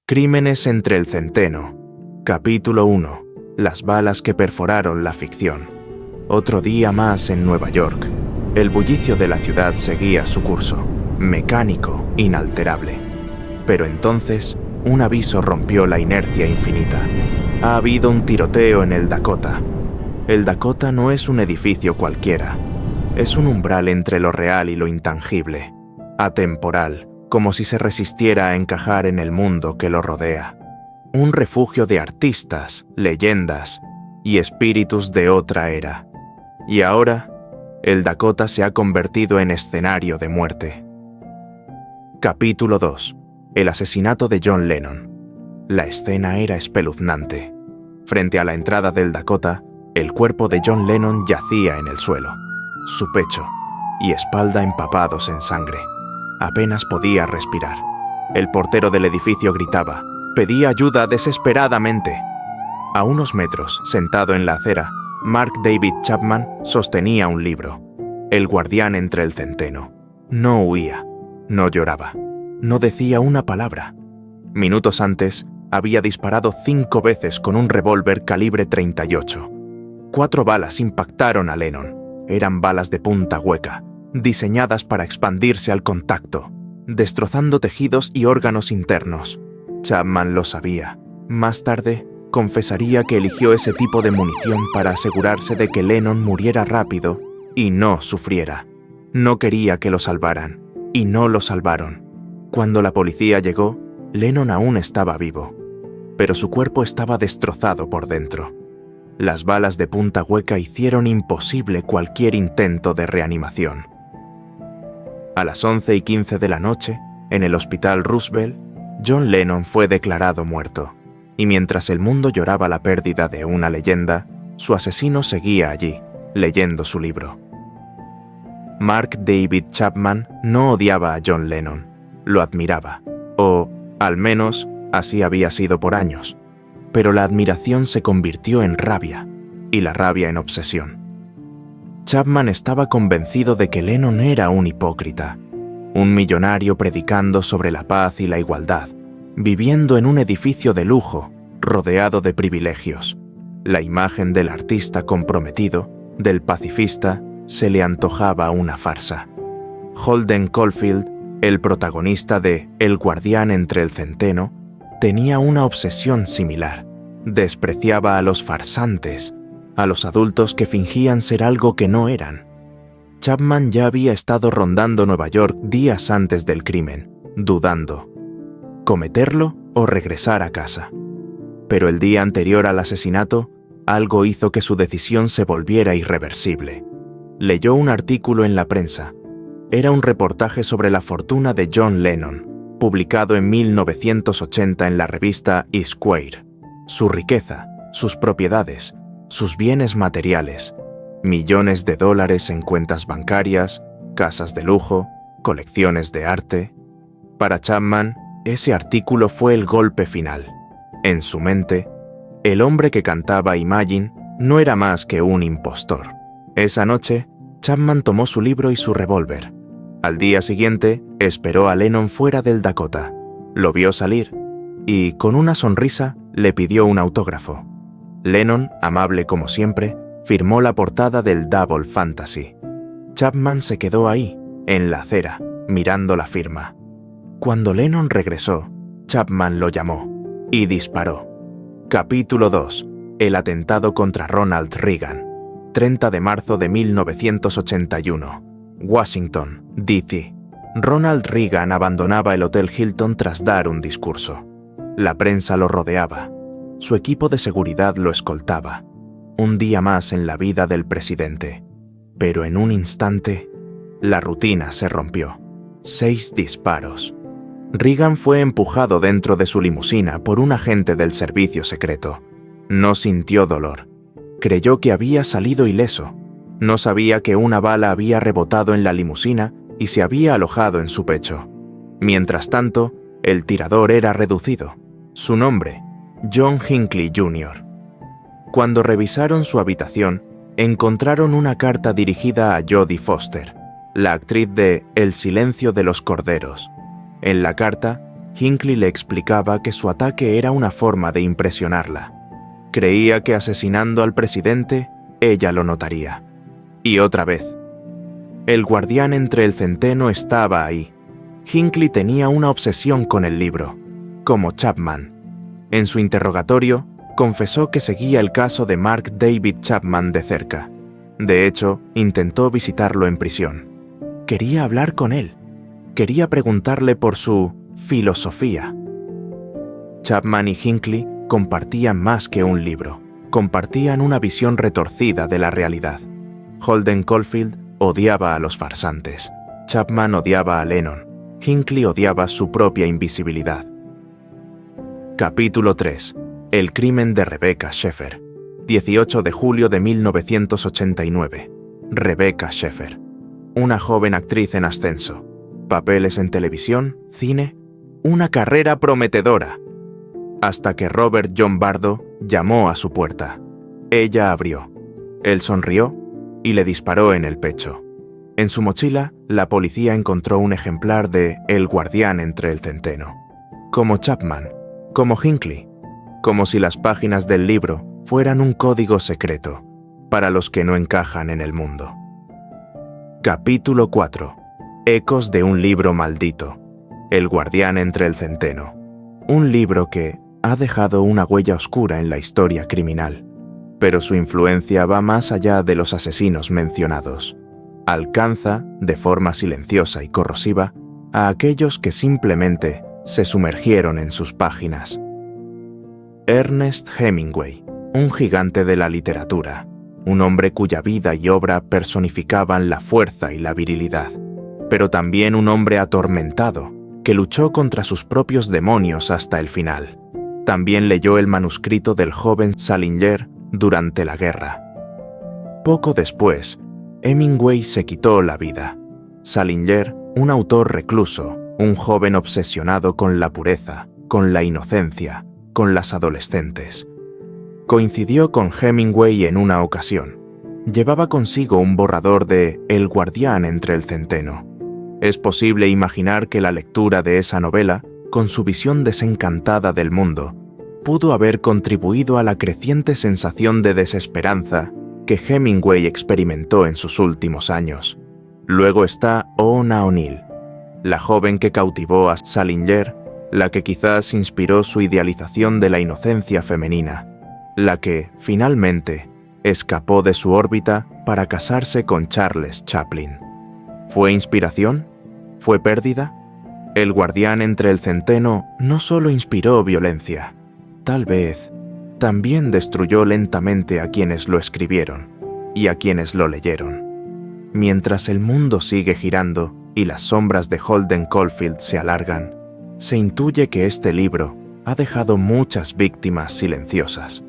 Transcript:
Crímenes entre el Centeno. Capítulo 1. Las balas que perforaron la ficción. Otro día más en Nueva York. El bullicio de la ciudad seguía su curso, mecánico, inalterable. Pero entonces, un aviso rompió la inercia infinita. Ha habido un tiroteo en el Dakota. El Dakota no es un edificio cualquiera. Es un umbral entre lo real y lo intangible. Atemporal, como si se resistiera a encajar en el mundo que lo rodea. Un refugio de artistas, leyendas y espíritus de otra era. Y ahora, el Dakota se ha convertido en escenario de muerte. Capítulo 2. El asesinato de John Lennon. La escena era espeluznante. Frente a la entrada del Dakota, el cuerpo de John Lennon yacía en el suelo, su pecho y espalda empapados en sangre. Apenas podía respirar. El portero del edificio gritaba, pedía ayuda desesperadamente. A unos metros, sentado en la acera, Mark David Chapman sostenía un libro, El guardián entre el centeno. No huía, no lloraba, no decía una palabra. Minutos antes, había disparado 5 veces con un revólver calibre 38. 4 balas impactaron a Lennon. Eran balas de punta hueca, diseñadas para expandirse al contacto, destrozando tejidos y órganos internos. Chapman lo sabía. Más tarde, confesaría que eligió ese tipo de munición para asegurarse de que Lennon muriera rápido y no sufriera. No quería que lo salvaran, y no lo salvaron. Cuando la policía llegó, Lennon aún estaba vivo, pero su cuerpo estaba destrozado por dentro. Las balas de punta hueca hicieron imposible cualquier intento de reanimación. A las 11:15 de la noche, en el Hospital Roosevelt, John Lennon fue declarado muerto, y mientras el mundo lloraba la pérdida de una leyenda, su asesino seguía allí, leyendo su libro. Mark David Chapman no odiaba a John Lennon, lo admiraba, o, al menos, así había sido por años. Pero la admiración se convirtió en rabia, y la rabia en obsesión. Chapman estaba convencido de que Lennon era un hipócrita, un millonario predicando sobre la paz y la igualdad, viviendo en un edificio de lujo, rodeado de privilegios. La imagen del artista comprometido, del pacifista, se le antojaba una farsa. Holden Caulfield, el protagonista de El guardián entre el centeno, tenía una obsesión similar. Despreciaba a los farsantes, a los adultos que fingían ser algo que no eran. Chapman ya había estado rondando Nueva York días antes del crimen, dudando, ¿cometerlo o regresar a casa? Pero el día anterior al asesinato, algo hizo que su decisión se volviera irreversible. Leyó un artículo en la prensa. Era un reportaje sobre la fortuna de John Lennon, publicado en 1980 en la revista Esquire. Su riqueza, sus propiedades, sus bienes materiales, millones de dólares en cuentas bancarias, casas de lujo, colecciones de arte. Para Chapman, ese artículo fue el golpe final. En su mente, el hombre que cantaba Imagine no era más que un impostor. Esa noche, Chapman tomó su libro y su revólver. Al día siguiente, esperó a Lennon fuera del Dakota. Lo vio salir y, con una sonrisa, le pidió un autógrafo. Lennon, amable como siempre, firmó la portada del Double Fantasy. Chapman se quedó ahí, en la acera, mirando la firma. Cuando Lennon regresó, Chapman lo llamó y disparó. Capítulo 2. El atentado contra Ronald Reagan. 30 de marzo de 1981. Washington, D.C. Ronald Reagan abandonaba el Hotel Hilton tras dar un discurso. La prensa lo rodeaba. Su equipo de seguridad lo escoltaba. Un día más en la vida del presidente. Pero en un instante, la rutina se rompió. 6 disparos. Reagan fue empujado dentro de su limusina por un agente del servicio secreto. No sintió dolor. Creyó que había salido ileso. No sabía que una bala había rebotado en la limusina y se había alojado en su pecho. Mientras tanto, el tirador era reducido. Su nombre, John Hinckley Jr. Cuando revisaron su habitación, encontraron una carta dirigida a Jodie Foster, la actriz de El silencio de los corderos. En la carta, Hinckley le explicaba que su ataque era una forma de impresionarla. Creía que asesinando al presidente, ella lo notaría. Y otra vez. El guardián entre el centeno estaba ahí. Hinckley tenía una obsesión con el libro, como Chapman. En su interrogatorio, confesó que seguía el caso de Mark David Chapman de cerca. De hecho, intentó visitarlo en prisión. Quería hablar con él. Quería preguntarle por su filosofía. Chapman y Hinckley compartían más que un libro. Compartían una visión retorcida de la realidad. Holden Caulfield odiaba a los farsantes. Chapman odiaba a Lennon. Hinckley odiaba su propia invisibilidad. Capítulo 3. El crimen de Rebecca Schaeffer. 18 de julio de 1989. Rebecca Schaeffer. Una joven actriz en ascenso. Papeles en televisión, cine. Una carrera prometedora. Hasta que Robert John Bardo llamó a su puerta. Ella abrió. Él sonrió y le disparó en el pecho. En su mochila, la policía encontró un ejemplar de El guardián entre el centeno. Como Chapman, como Hinckley, como si las páginas del libro fueran un código secreto para los que no encajan en el mundo. Capítulo 4. Ecos de un libro maldito. El guardián entre el centeno. Un libro que ha dejado una huella oscura en la historia criminal, pero su influencia va más allá de los asesinos mencionados. Alcanza, de forma silenciosa y corrosiva, a aquellos que simplemente se sumergieron en sus páginas. Ernest Hemingway, un gigante de la literatura, un hombre cuya vida y obra personificaban la fuerza y la virilidad, pero también un hombre atormentado que luchó contra sus propios demonios hasta el final. También leyó el manuscrito del joven Salinger durante la guerra. Poco después, Hemingway se quitó la vida. Salinger, un autor recluso, un joven obsesionado con la pureza, con la inocencia, con las adolescentes. Coincidió con Hemingway en una ocasión. Llevaba consigo un borrador de El guardián entre el centeno. Es posible imaginar que la lectura de esa novela, con su visión desencantada del mundo, pudo haber contribuido a la creciente sensación de desesperanza que Hemingway experimentó en sus últimos años. Luego está Oona O'Neill, la joven que cautivó a Salinger, la que quizás inspiró su idealización de la inocencia femenina, la que, finalmente, escapó de su órbita para casarse con Charles Chaplin. ¿Fue inspiración? ¿Fue pérdida? El guardián entre el centeno no solo inspiró violencia, tal vez también destruyó lentamente a quienes lo escribieron y a quienes lo leyeron. Mientras el mundo sigue girando y las sombras de Holden Caulfield se alargan, se intuye que este libro ha dejado muchas víctimas silenciosas.